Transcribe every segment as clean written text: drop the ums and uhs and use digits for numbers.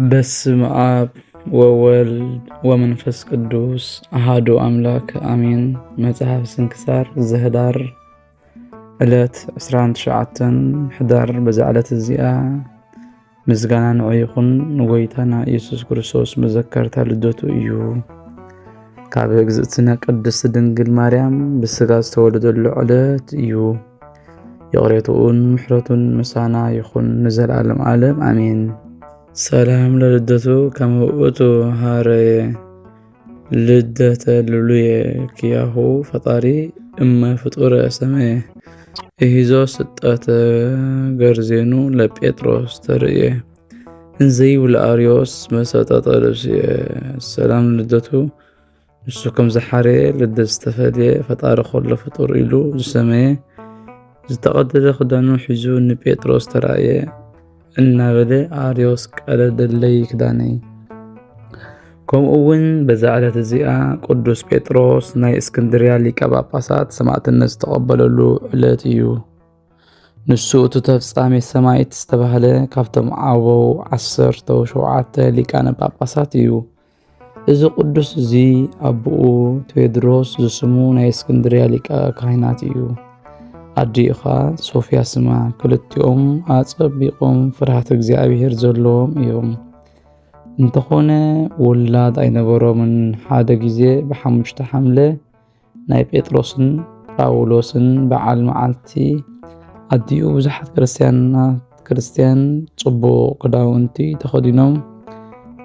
በስመ አብ ወወልድ ወመንፈስ ቅዱስ አሐዱ አምላክ አሜን። መጽሐፍ ስንክሳር ዘህዳር ዕለት 19 ሕዳር በዛ ዕለት እዚኣ ምስጋና ንዑ ይኹን ንጎይታና ኢየሱስ ክርስቶስ መዘከርታ ልደቱ እዩ። ካብ እግዝእትነ ቅድስት ድንግል ማርያም ብስጋ ዝተወለደሉ ዕለት እዩ። የቕሬቱን ምሕረቱን ምሳና ይኹን ንዘለዓለም ዓለም አሜን። ሰላም ለልደቱ ከመ ውእቱ ሀረየ ልደተ ልሉየ ኪያሁ ፈጣሪ እመ ፍጡረ ሰመየ እሂዞ ስጠተ ገርዜኑ ለጴጥሮስ ተርእየ እንዘይብል አርዮስ መሰጠጠ ልብስየ። ሰላም ልደቱ ንሱ ከም ዝሓረየ ልደት ዝተፈልየ ፈጣሪ ኮሎ ፍጡር ኢሉ ዝሰመየ ዝተቐደደ ክዳኑ ሒዙ ንጴጥሮስ ተራእየ እናበለ አርዮስ ቀለደለይ ክዳነይ። ከምኡ እውን በዛ ዕለት እዚኣ ቅዱስ ጴጥሮስ ናይ እስክንድርያ ሊቀ ጳጳሳት ሰማዕትነት ዝተቐበለሉ ዕለት እዩ። ንሱ እቲ ተፍጻሜት ሰማዕት ዝተባህለ ካብቶም ዓበው 17 ሊቃነ ጳጳሳት እዩ። እዚ ቅዱስ እዚ አቡኡ ቴዎድሮስ ዝስሙ ናይ እስክንድርያ ሊቀ ካህናት እዩ። አዲኻ ሶፊያ ስማ ክልቲኦም አጸቢቆም ፍርሃት እግዚአብሔር ዘለዎም እዮም። እንተኾነ ውላድ ኣይነበሮምን። ሓደ ግዜ ብ5 ሐምለ ናይ ጴጥሮስን ጳውሎስን በዓል መዓልቲ አዲኡ ብዙሓት ክርስቲያን ጽቡቕ ክዳውንቲ ተኸዲኖም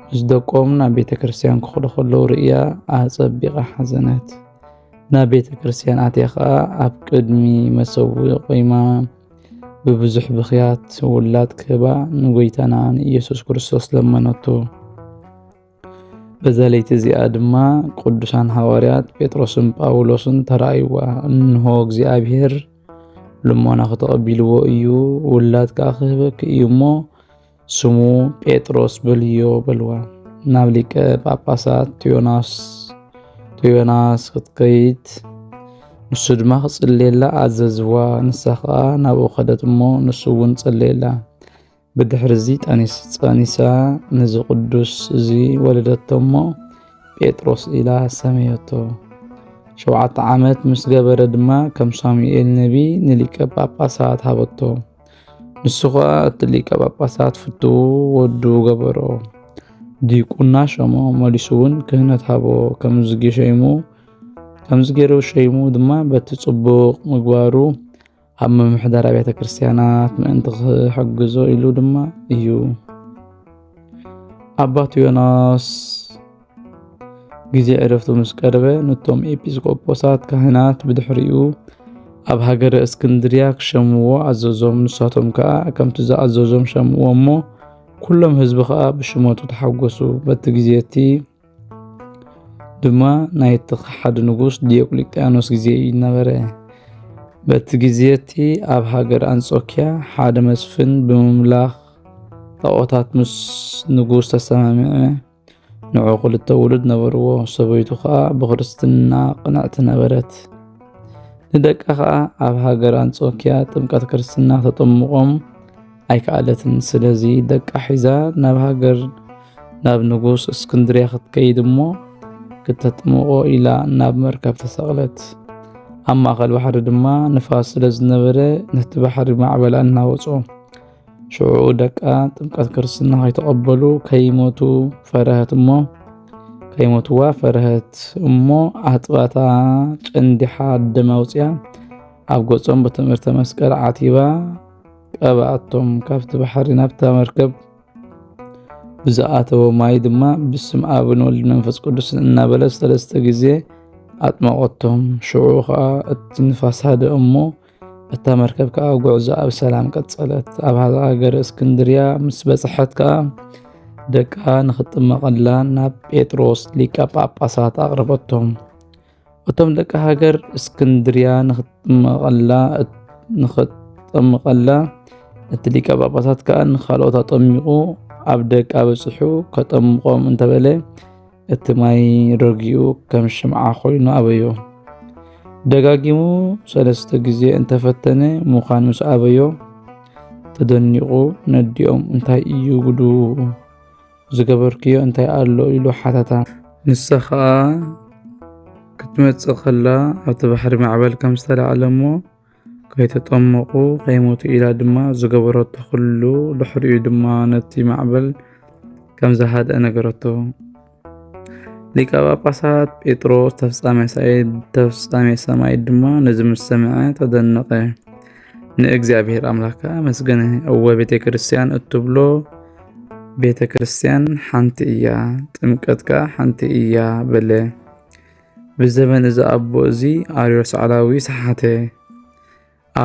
ምስ ደቆም ናብ ቤተ ክርስቲያን ክኸዱ ከለዉ ርእያ አጸቢቓ ሓዘነት። ናብ ቤተ ክርስቲያን ኣትያ ከዓ ኣብ ቅድሚ መሰዊኡ ቆይማ ብብዙሕ ብኽያት ውላድ ክህባ ንጎይታና ንኢየሱስ ክርስቶስ ለመነቶ። በዛ ለይቲ እዚኣ ድማ ቅዱሳን ሐዋርያት ጴጥሮስን ጳውሎስን ተራእይዋ። እንሆ እግዚአብሔር ልመና ከተቐቢልዎ እዩ፣ ውላድ ከዓ ክህበክ እዩ እሞ ስሙ ጴጥሮስ በልዮ በልዋ። ናብ ሊቀ ጳጳሳት ትዮናስ ክትከይድ ንሱ ድማ ክጽልየላ ኣዘዝዋ። ንሳ ከዓ ናብኡ ኸደት እሞ ንሱ እውን ጸልየላ። ብድሕሪ እዚ ጸኒሳ ነዚ ቅዱስ እዚ ወለደቶ እሞ ጴጥሮስ ኢላ ሰመየቶ። 7 ዓመት ምስ ገበረ ድማ ከም ሳሙኤል ነቢ ንሊቀ ጳጳሳት ሃበቶ። ንሱ ከዓ እቲ ሊቀ ጳጳሳት ፍትው ወዱ ገበሮ። ዲቁና ሸሞ መሊሱ እውን ክህነት ሃቦ። ከምዚ ገይሩ ሸይሙ ድማ በቲ ጽቡቕ ምግባሩ ኣብ ምምሕዳር ቤተ ክርስቲያናት ምእንቲ ክሕግዞ ኢሉ ድማ እዩ። ኣባ ትዮናስ ግዜ ዕረፍቱ ምስ ቀረበ ነቶም ኤጲስቆጶሳት ካህናት ብድሕሪኡ ኣብ ሃገረ እስክንድርያ ክሸምዎ ኣዘዞም። ንሳቶም ከዓ ከምቲ ዝኣዘዞም ሸምዎ እሞ ኩሎም ህዝቢ ከዓ ብሽመቱ ተሓጎሱ። በቲ ግዜቲ ድማ ናይቲ ሓደ ንጉስ ዲዮቅልጥያኖስ ግዜ ይነበረ። በቲ ግዜቲ ኣብ ሃገር አንጾኪያ ሓደ መስፍን ብምምላኽ ጣዖታት ምስ ንጉስ ተሰማምዐ። ንዑ 2 ውሉድ ነበርዎ። ሰበይቱ ከዓ ብክርስትና ቅንዕቲ ነበረት። ንደቃ ከዓ ኣብ ሃገር አንጾኪያ ጥምቀት ክርስትና ተጠምቆም ኣይከኣለትን። ስለዚ ደቃ ሒዛ ናብ ንጉስ እስክንድርያ ክትከይድ እሞ ክተጥምቆ ኢላ ናብ መርከብ ተሰቕለት። ኣብ ማእኸል ባሕሪ ድማ ንፋስ ስለ ዝነበረ ነቲ ባሕሪ ማዕበላ እናወጾ። ሽዑ ደቃ ጥምቀት ክርስትና ከይተቐበሉ ከይሞትዋ ፈረህት እሞ ኣጥባታ ጨንዲሓ ደመ ኣውፅያ ኣብ ገጾም ብትምህርተ መስቀል ዓቲባ ቀብኣቶም። ካብቲ ባሕሪ ናብታ መርከብ ብዝኣተወ ማይ ድማ ብስም ኣብን ወልድን መንፈስ ቅዱስን እናበለ 3 ግዜ ኣጥመቖቶም። ሽዑ ከዓ እቲ ንፋስ ሃደአ እሞ እታ መርከብ ከዓ ጉዕዞ ኣብ ሰላም ቀጸለት። ኣብ ሃገረ እስክንድርያ ምስ በጽሐት ከዓ ደቃ ንኽጥመቐላ ናብ ጴጥሮስ ሊቀ ጳጳሳት ኣቕረበቶም። እቶም ደቃ ሃገር እስክንድርያ ንኽጥመቐላ እቲ ሊቀ ጳጳሳት ከዓ ንኻልኦት ኣጠሚቑ ኣብ ደቃ በጽሑ ከጠምቆም እንተበለ እቲ ማይ ረጊኡ ከም ሽምዓ ኮይኑ ኣበዮ። ደጋጊሙ 3 ግዜ እንተፈተነ ምዃን ምስ ኣበዮ ተደኒቑ ነዲኦም እንታይ እዩ ጉዱ ዝገበርክዮ እንታይ ኣሎ ኢሉ ሓተታ። ንሳ ከዓ ክትመጽእ ከላ ኣብቲ ባሕሪ ማዕበል ከም ዝተላዕለ እሞ ከይተጠመቁ ከይሞቱ ኢላ ድማ ዝገበረቶ ኩሉ ድሕሪኡ ድማ ነቲ ማዕበል ከም ዝሃድአ ነገረቶ። ሊቀ ጳጳሳት ጴጥሮስ ተፍጻሜ ሰማይ ድማ ነዚ ምስ ሰምዐ ተደነቐ። ንእግዚአብሔር ኣምላካ መስገነ እወ ቤተ ክርስቲያን እትብሎ ቤተ ክርስቲያን ሓንቲ እያ፣ ጥምቀትካ ሓንቲ እያ በለ። ብዘመን እዚ ኣቦ እዚ ኣርዮስ ዓላዊ ሰሓተ፣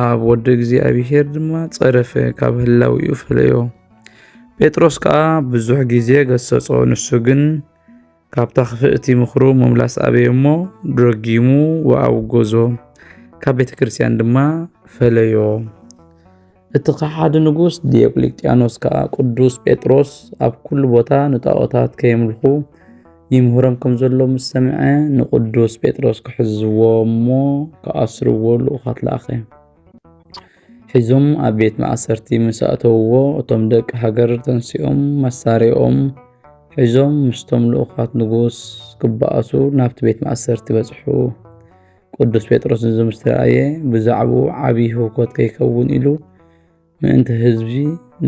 ኣብ ወዲ እግዚኣብሔር ድማ ጸረፈ፣ ካብ ህላዊኡ ፈለዮ። ጴጥሮስ ከዓ ብዙሕ ግዜ ገሰጾ፣ ንሱ ግን ካብታ ክፍእቲ ምኽሩ ምምላስ ኣበየ እሞ ረጊሙ ወኣውገዞ፣ ካብ ቤተ ክርስቲያን ድማ ፈለዮ። እቲ ሓደ ንጉስ ዲዮቅልጥያኖስ ከዓ ቅዱስ ጴጥሮስ ኣብ ኩሉ ቦታ ንጣዖታት ከየምልኹ ይምህሮም ከም ዘሎ ምስ ሰምዐ ንቅዱስ ጴጥሮስ ክሕዝዎ እሞ ከኣስርዎ ልኡኻት ለኣኸ። ሒዞም ኣብ ቤት ማእሰርቲ ምስ ኣተውዎ እቶም ደቂ ሃገር ተንሲኦም መሳሪኦም ሒዞም ምስቶም ልኡኻት ንጉስ ክበኣሱ ናብቲ ቤት ማእሰርቲ በጽሑ። ቅዱስ ጴጥሮስ ንዚ ምስ ተረኣየ ብዛዕባኡ ዓብዪ ህውከት ከይከውን ኢሉ ምእንቲ ህዝቢ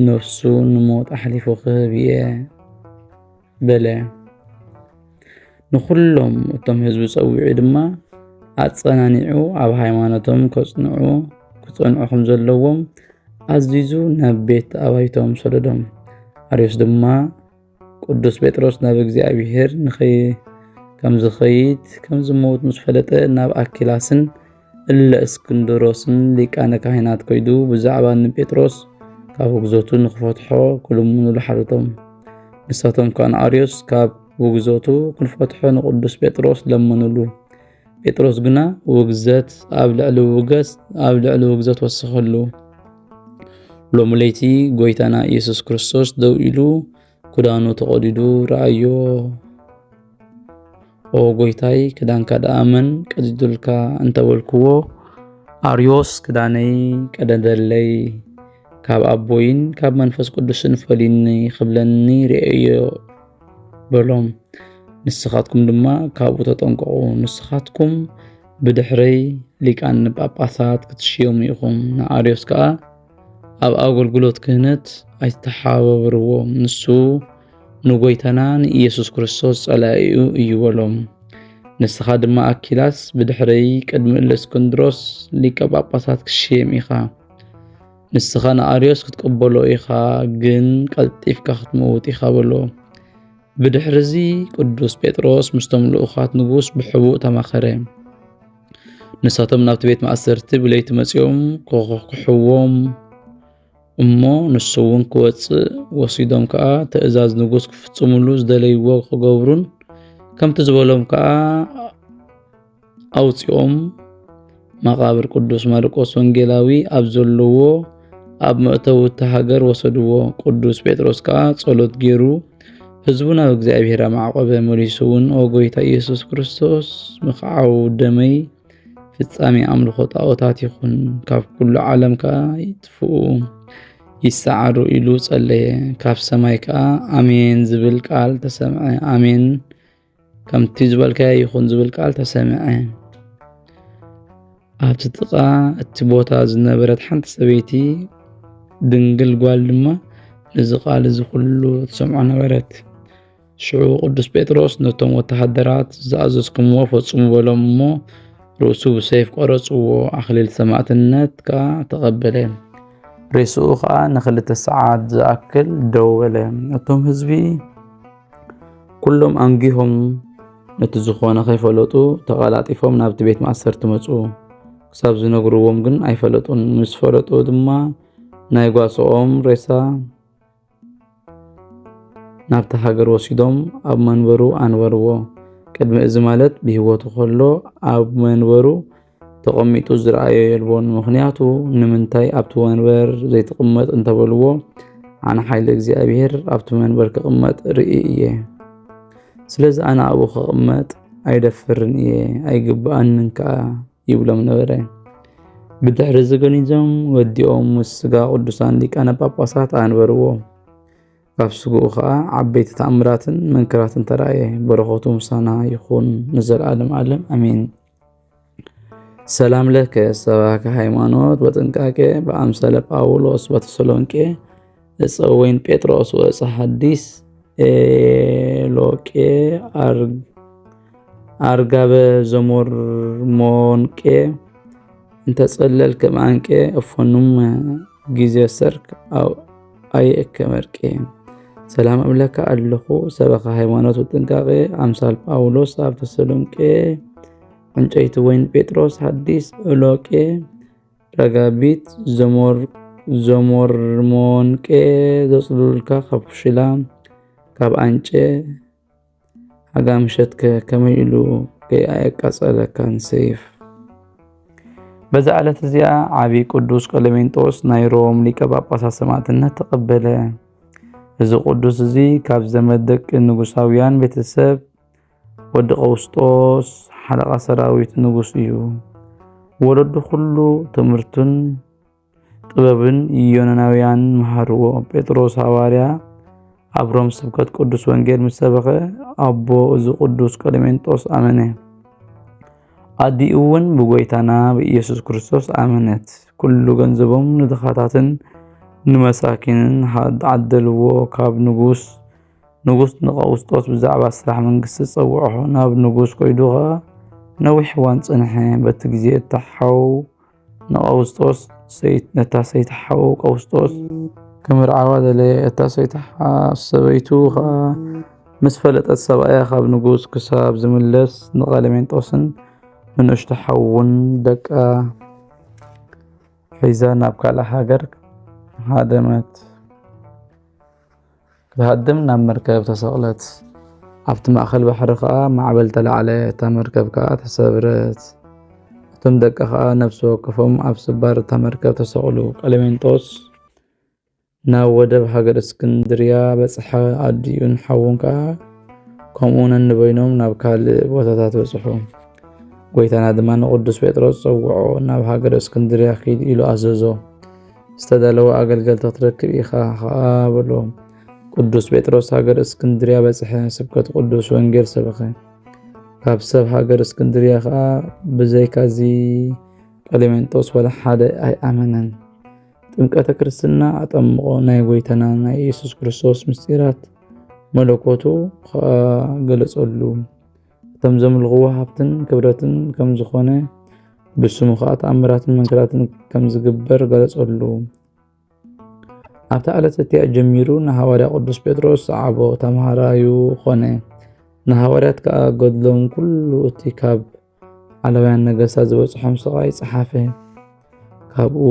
ነፍሱ ንሞት ኣሕሊፉ ክህብ እየ በለ። ንኩሎም እቶም ህዝቢ ፀዊዑ ድማ ኣጸናኒዑ ኣብ ሃይማኖቶም ከጽንዑ ከም ዘለዎም ኣዚዙ ናብ ቤት ኣባይቶም ሰደዶም። ኣርዮስ ድማ ቅዱስ ጴጥሮስ ናብ እግዚኣብሔር ከም ዝኸይድ ከም ዝመውት ምስ ፈለጠ ናብ ኣኪላስን እለ እስክንድሮስን ሊቃነ ካህናት ከይዱ ብዛዕባ ንጴጥሮስ ካብ ውግዘቱ ንክፈትሖ ክልምኑሉ ሓተቶም። ንሳቶም ከዓ ንኣርዮስ ካብ ውግዘቱ ክንፈትሖ ንቅዱስ ጴጥሮስ ለመኑሉ። ጴጥሮስ ግና ውግዘት ኣብ ልዕሊ ውግዘት ወሰኸሉ። ሎሚ ለይቲ ጎይታና ኢየሱስ ክርስቶስ ደው ኢሉ ክዳኑ ተቐዲዱ ረኣዮ። ኦ ጎይታይ ክዳንካ ደኣመን ቀዲዱልካ እንተበልክዎ ኣርዮስ ክዳነይ ቀደደለይ ካብ ኣቦይን ካብ መንፈስ ቅዱስን ፈሊኒ ክብለኒ ርአዮ በሎም። ንስኻትኩም ድማ ካብኡ ተጠንቀቑ፣ ንስኻትኩም ብድሕረይ ሊቃነ ጳጳሳት ክትሽየሙ ኢኹም። ንኣርዮስ ከዓ ኣብ ኣገልግሎት ክህነት ኣይተሓባብርዎ፣ ንሱ ንጎይታና ንኢየሱስ ክርስቶስ ጸላኢኡ እዩ በሎም። ንስኻ ድማ ኣኪላስ ብድሕረይ ቅድሚ እለእስክንድሮስ ሊቀ ጳጳሳት ክሽየም ኢኻ። ንስኻ ንኣርዮስ ክትቀበሎ ኢኻ፣ ግን ቀልጢፍካ ክትመውት ኢኻ በሎ። ብድሕሪዚ ቅዱስ ጴጥሮስ ምስቶም ልኡኻት ንጉስ ብሕቡእ ተማኸረ። ንሳቶም ናብቲ ቤት ማእሰርቲ ብለይቲ መጺኦም ክሕዎም እሞ ንሱ እውን ክወፅእ ወሲዶም ከዓ ትእዛዝ ንጉስ ክፍጽሙሉ ዝደለይዎ ክገብሩን ከምቲ ዝበሎም ከዓ ኣውፂኦም መቃብር ቅዱስ ማርቆስ ወንጌላዊ ኣብ ዘለዎ ኣብ መእተዊ እቲ ሃገር ወሰድዎ። ቅዱስ ጴጥሮስ ከዓ ጸሎት ገይሩ ህዝቡ ናብ እግዚኣብሔር ማዕቆበ መሊሱ እውን ኦ ጎይታ ኢየሱስ ክርስቶስ ምኽዓው ደመይ ፍጻሜ ኣምልኾ ጣዖታት ይኹን፣ ካብ ኩሉ ዓለም ከዓ ይጥፍኡ ይሰዓሩ ኢሉ ጸለየ። ካብ ሰማይ ከዓ ኣሜን ዝብል ቃል ተሰምዐ። ኣሜን ከምቲ ዝበልካዮ ይኹን ዝብል ቃል ተሰምዐ። ኣብቲ ጥቓ እቲ ቦታ ዝነበረት ሓንቲ ሰበይቲ ድንግል ጓል ድማ ነዚ ቃል እዚ ኩሉ ትሰምዖ ነበረት። ሽዑ ቅዱስ ጴጥሮስ ነቶም ወተሃደራት ዝኣዘዝኩምዎ ፈጽሙ በሎም እሞ ርእሱ ብሰይፍ ቆረጽዎ። ኣኽሊል ሰማዕትነት ከዓ ተቐበለ። ርእስኡ ከዓ ንክልተ ሰዓት ዝኣክል ደው በለ። እቶም ህዝቢ ኩሎም ኣንጊሆም ነቲ ዝኾነ ከይፈለጡ ተቐላጢፎም ናብቲ ቤት ማእሰርቲ መፁ። ክሳብ ዝነግርዎም ግን ኣይፈለጡን። ምስ ፈለጡ ድማ ናይ ጓሶኦም ሬሳ ናብቲ ሃገር ወሲዶም ኣብ መንበሩ ኣንበርዎ። ቅድሚ እዚ ማለት ብሂወቱ ከሎ ኣብ መንበሩ ተቐሚጡ ዝረኣዮ የልቦን። ምክንያቱ ንምንታይ ኣብቲ መንበር ዘይተቐመጥ እንተበልዎ ኣነ ሓይሊ እግዚኣብሔር ኣብቲ መንበር ክቕመጥ ርኢ እየ። ስለዚ ኣነ ኣብኡ ክቕመጥ ኣይደፍርን እየ፣ ኣይግባኣንን ከዓ ይብሎም ነበረ። ብድሕሪ ዝገኒዞም ወዲኦም ምስ ስጋ ቅዱሳን ሊቃነ ጳጳሳት ኣንበርዎ። ካብ ስጉኡ ከዓ ዓበይቲ ተኣምራትን መንክራትን ተራእየ በረኸቱ ምሳና ይኹን ንዘለዓለም ዓለም አሜን። ሰላም ለከ ሰባከ ሃይማኖት በጥንቃቄ በአምሳለ ጳውሎስ በተሰሎንቄ እፀ ወይን ጴጥሮስ ወእፀ ሐዲስ ኤሎቄ አርጋበ ዘሞርሞንቄ እንተጸለል ከማንቄ እፎኑም ጊዜ ሰርክ አየከ መርቄ ሰላም አምለካ አለኹ ሰበካ ሃይማኖት በጥንቃቄ አምሳል ጳውሎስ ኣብ ተሰሎንቄ ዕንጨይቲ ወይን ጴጥሮስ ሐዲስ ኤሎቄ ረጋቢት ዘሞርሞንቄ ዘጽሉልካ ካብ ኩሽላ ካብ አንጨ ሓጋምሸትከ ከመይ ኢሉ ከይኣየቃጸለካን ሰይፍ። በዛ ዕለት እዚኣ ዓብይ ቅዱስ ቀለሜንጦስ ናይ ሮም ሊቀ ጳጳሳት ሰማዕትነት ተቐበለ። እዚ ቅዱስ እዚ ካብ ዘመድ ደቂ ንጉሳውያን ቤተሰብ ወዲ ቀውስጦስ ሓለቓ ሰራዊት ንጉስ እዩ። ወለዱ ኩሉ ትምህርቱን ጥበብን ዮናናውያን መሃርዎ። ጴጥሮስ ሐዋርያ ኣብ ሮም ስብከት ቅዱስ ወንጌል ምስ ሰበኸ ኣቦ እዚ ቅዱስ ቀለሜንጦስ ኣመነ። ኣዲኡ እውን ብጎይታና ብኢየሱስ ክርስቶስ ኣመነት። ኩሉ ገንዘቦም ንድኻታትን ንመሳኪንን ዓደልዎ። ካብ ንጉስ ንቀውስጦስ ብዛዕባ ስራሕ መንግስቲ ፀውዖ ናብ ንጉስ ኮይዱ ነዊሕ እዋን ፀንሐ። በቲ ግዜ እታሓው ንቀውስጦስ ነታ ሰይትሓው ቀውስጦስ ከምርዓዋ ደለየ። እታ ሰይትሓ ሰበይቱ ምስ ፈለጠት ሰብኣያ ካብ ንጉስ ክሳብ ዝምለስ ንቀለሜንጦስን ንእሽቶ ሓውን ደቃ ሒዛ ናብ ካልእ ሃገር ሃደመት። ክትሃድም ናብ መርከብ ተሰቕለት። ኣብቲ ማእኸል ባሕሪ ከዓ ማዕበል ተላዕለ። እታ መርከብ ከዓ ተሰብረት። እቶም ደቀ ከዓ ነፍሲ ወከፎም ኣብ ስባር እታ መርከብ ተሰቕሉ። ቀለሜንጦስ ናብ ወደብ ሃገር እስክንድርያ በፅሐ። ኣዲኡን ሓውን ከዓ ከምኡ ነንበይኖም ናብ ካልእ ቦታታት በፅሑ። ጎይታና ድማ ንቅዱስ ጴጥሮስ ፀውዖ። ናብ ሃገር እስክንድርያ ኺድ ኢሉ ኣዘዞ። ዝተዳለወ ኣገልገልቲ ክትረክብ ኢኻ ከዓ በሎ። ቅዱስ ጴጥሮስ ሃገር እስክንድርያ በፅሐ። ስብከት ቅዱስ ወንጌል ሰበኸ። ካብ ሰብ ሃገር እስክንድርያ ከዓ ብዘይካዚ ቀለሜንጦስ ወላ ሓደ ኣይኣመነን። ጥምቀተ ክርስትና ኣጠምቆ። ናይ ጎይታና ናይ ኢየሱስ ክርስቶስ ምስጢራት መለኮቱ ከዓ ገለጸሉ። እቶም ዘምልኽዎ ሃብትን ክብረትን ከም ዝኾነ ብስሙ ከዓ ተኣምራትን መንክራትን ከም ዝግበር ገለጸሉ። ኣብታ ዕለት እቲኣ ጀሚሩ ንሃዋርያ ቅዱስ ጴጥሮስ ሰዓቦ ተምሃራዩ ኾነ። ንሃዋርያት ከዓ ገድሎም ኩሉ እቲ ካብ ዓለውያን ነገሥታት ዝበፅሖም ስቃይ ፀሓፈ። ካብኡ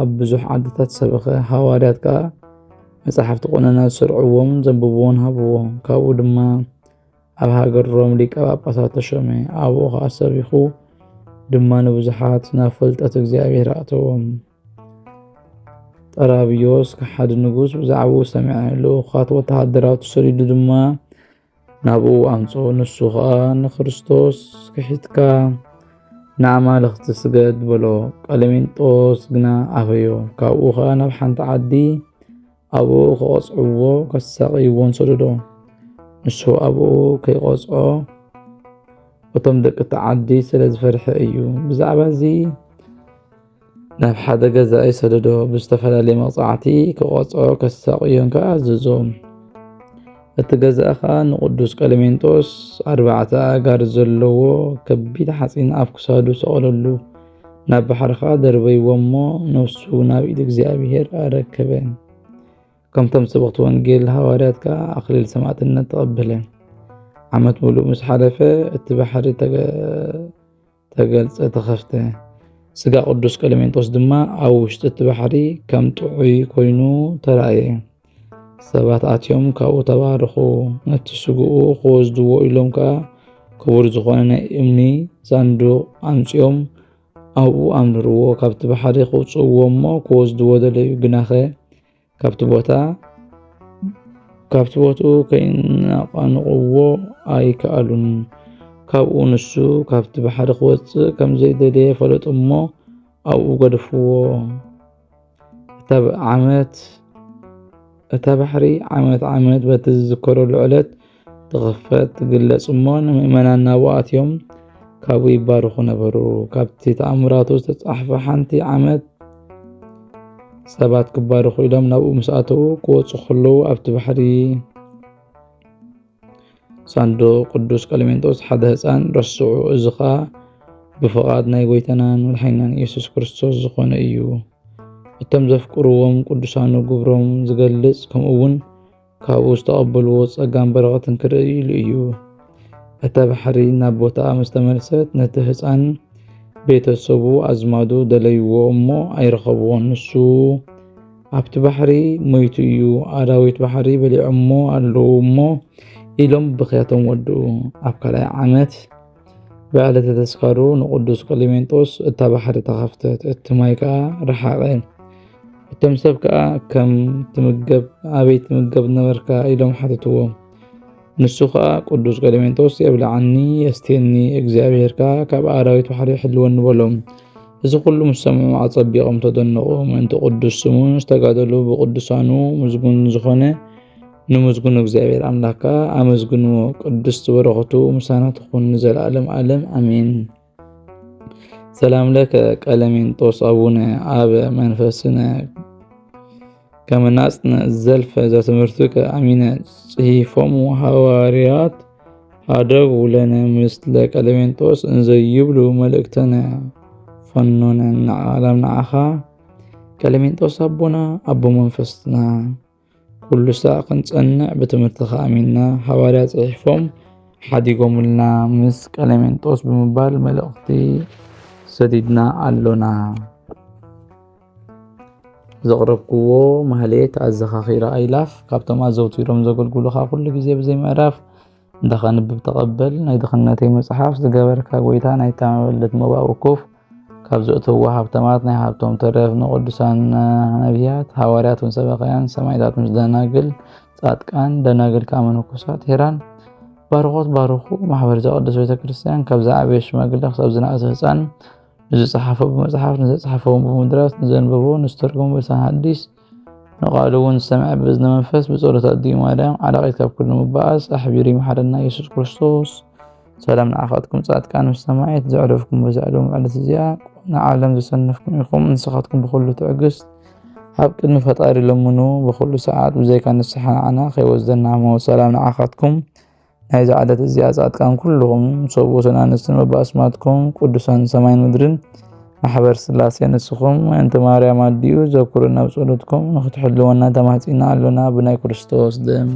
ኣብ ብዙሕ ዓድታት ሰበኸ። ሃዋርያት ከዓ መፅሓፍቲ ቁነና ዝሰርዕዎም ዘንብብዎን ሃብዎ። ካብኡ ድማ ኣብ ሃገር ሮም ሊቀ ጳጳሳት ተሾመ። ኣብኡ ከዓ ሰቢኹ ድማ ንብዙሓት ናብ ፍልጠት እግዚኣብሔር ኣእተዎም። ጠራብዮስ ክሓድ ንጉስ ብዛዕባኡ ሰሚዐ። ልኡኻት ወተሃደራት ተሰዲዱ ድማ ናብኡ ኣምጾ። ንሱ ከዓ ንክርስቶስ ክሒትካ ንኣማልኽቲ ስገድ በሎ። ቀለሜንጦስ ግና ኣበዮ። ካብኡ ከዓ ናብ ሓንቲ ዓዲ ኣብኡ ከቆፅዕዎ ከሳቅይዎን ሰደዶ። ንሱ ኣብኡ ከይቆፅዖ እቶም ደቂ ዓዲ ስለ ዝፈርሐ እዩ። ብዛዕባ እዚ ናብ ሓደ ገዛኢ ሰደዶ። ብዝተፈላለየ መቕፃዕቲ ከቆፅዖ ከሳቅዮን ከዓ ኣዘዞ። እቲ ገዛኢ ከዓ ንቅዱስ ቀለሜንጦስ 4 ኣእጋር ዘለዎ ከቢድ ሓፂን ኣብ ክሳዱ ሰቀለሉ። ናብ ባሕሪ ከዓ ደርበይዎ እሞ ነፍሱ ናብ ኢድ እግዚኣብሔር ኣረከበ። ከምቶም ሰበኽቲ ወንጌል ሃዋርያት ከዓ ኣክሊል ሰማዕትነት ተቐበለ። ዓመት ሙሉእ ምስ ሓለፈ እቲ ባሕሪ ተገልፀ ተኸፍተ። ስጋ ቅዱስ ቀለሜንጦስ ድማ ኣብ ውሽጢ እቲ ባሕሪ ከም ጥዑይ ኮይኑ ተራእየ። ሰባት ኣትዮም ካብኡ ተባረኹ። ነቲ ስጉኡ ክወስድዎ ኢሎም ከዓ ክቡር ዝኾነ ናይ እምኒ ሳንዱቕ ኣምፂኦም ኣብኡ ኣምርዎ። ካብቲ ባሕሪ ክውፅእዎ እሞ ክወስድዎ ደለዩ። ግናኸ ካብቲ ቦትኡ ከይነቓንቕዎ ኣይከኣሉን። ካብኡ ንሱ ካብቲ ባሕሪ ክወፅእ ከም ዘይደለየ ፈለጡ እሞ ኣብኡ ገደፍዎ። እታ ባሕሪ ዓመት በቲ ዝዝከረሉ ዕለት ትኽፈት ትግለጽ እሞ ንምእመናን ናብኡ ኣትዮም ካብኡ ይባርኹ ነበሩ። ካብቲ ተኣምራቱ ዝተጻሕፈ ሓንቲ ዓመት ሰባት ክባርኹ ኢሎም ናብኡ ምስ ኣተዉ ክወፁ ከለዉ ኣብቲ ባሕሪ ሳንዱቕ ቅዱስ ቀለሜንጦስ ሓደ ህፃን ረስዑ። እዚ ኸኣ ብፍቓድ ናይ ጎይታናን መድሓኒትናን ኢየሱስ ክርስቶስ ዝኾነ እዩ። እቶም ዘፍቅርዎም ቅዱሳኑ ግብሮም ዝገልጽ ከምኡውን ካብኡ ዝተቐበልዎ ጸጋን በረኸትን ክርኢ ኢሉ እዩ። እታ ባሕሪ ናብ ቦታኣ ምስ ተመለሰት ነቲ ህፃን ቤተሰቡ ኣዝማዱ ደለይዎ እሞ ኣይረኸብዎን። ንሱ ኣብቲ ባሕሪ ሞይቱ እዩ፣ ኣራዊት ባሕሪ በሊዖሞ ኣለዉ እሞ ኢሎም ብኽያቶም ወድኡ። ኣብ ካልኣይ ዓመት ብዕለተ ተስካሩ ንቅዱስ ቀለሜንጦስ እታ ባሕሪ ተኸፍተት፣ እቲ ማይ ከዓ ረሓቐ። እቶም ሰብ ከዓ ከም ትምገብ ኣበይ ትምገብ ነበርካ ኢሎም ሓተትዎ። ንሱ ከዓ ቅዱስ ቀለሜንጦስ የብልዓኒ የስተየኒ እግዚኣብሔርካ ካብ ኣራዊት ባሕሪ ይሕልወኒ በሎም። እዚ ኩሉ ምስ ሰምዑ ኣጸቢቖም ተደነቑ። ምእንቲ ቅዱስ ስሙን ዝተጋደሉ ብቅዱሳኑ ምዝጉን ዝኾነ ንምዝጉን እግዚኣብሔር ኣምላክካ ኣመስግንዎ። ቅድስቲ በረኸቱ ምሳና ትኹን ንዘለዓለም ዓለም ኣሜን። ሰላም ለከ ቀለሜንጦስ አቡነ አበ መንፈስነ ከመናጽነ ዘልፈ ዘትምህርትከ አሚነ ጽሒፎሙ ሐዋርያት አደጉ ለነ ምስለ ቀለሜንጦስ እንዘይብሉ መልእክተነ ፈኖነ ዓለም ንዓኻ ቀለሜንጦስ አቦና አቦ መንፈስና ኩሉ ሰዓት ክንጸንዕ ብትምህርትኻ አሚንና። ሐዋርያት ጽሒፎም ሓዲጎሙልና ምስ ቀለሜንጦስ ብምባል መልእኽቲ ሰዲድና ኣሎና። ዘቕረብክዎ ማህሌት ኣዘኻኺራ ኣይላፍ ካብቶም ኣዘውቲሮም ዘገልግሉኻ ኩሉ ግዜ ብዘይ ምዕራፍ እንዳኸንብብ ተቐበል። ናይ ድኽነተይ መጽሓፍ ዝገበርካ ጎይታ ናይ ተመበለት መባእ ውኩፍ ካብ ዘእትውዋ ሃብተማት ናይ ሃብቶም ተረፍ ንቅዱሳን ነቢያት ሐዋርያት ወሰበኻያን ሰማዕታት ምስ ደናግል ጻድቃን ደናግል ከዓ መነኮሳት ሄራን ባርኾት ባርኹ። ማሕበር ዘቅድስ ቤተክርስትያን ካብዛ ዓበየ ሽማግለ ክሳብ ዝነኣሰ ህፃን ንዝፀሓፈ ብመጽሓፍ ንዘፀሓፈውን ብምድራስ ንዘንበቦ ንዝተርጎሙ በልሳን ሐዲስ ንቃሉ እውን ዝሰምዐ ብእዝነ መንፈስ ብጸሎት ኣዲኡ ማርያም ዓላቒት ካብ ኩሉ ምባኣስ ኣሕቢሩ ይመሓረና ኢየሱስ ክርስቶስ። ሰላም ንዓኻትኩም ጻድቃን ምስ ሰማዕት ዘዕረፍኩም በዛዕሎም ዕለት እዚኣ ንዓለም ዝሰነፍኩም ኢኹም። ንስኻትኩም ብኩሉ ትዕግስት ኣብ ቅድሚ ፈጣሪ ለምኑ ብኩሉ ሰዓት ብዘይካ ንስሓ ንዓና ከይወስደና ሞት። ሰላም ንዓኻትኩም ናይ ዝዓለት እዚኣ ጻድቃን ኩልኹም ሰብኡትን ኣንስትን በብኣስማትኩም ቅዱሳን ሰማይን ምድርን ማሕበር ስላሴ ንስኹም እንቲ ማርያም ኣዲኡ ዘኩርና ብጸሎትኩም ንኽትሕልወና ተማህጺና ኣሎና ብናይ ክርስቶስ ደም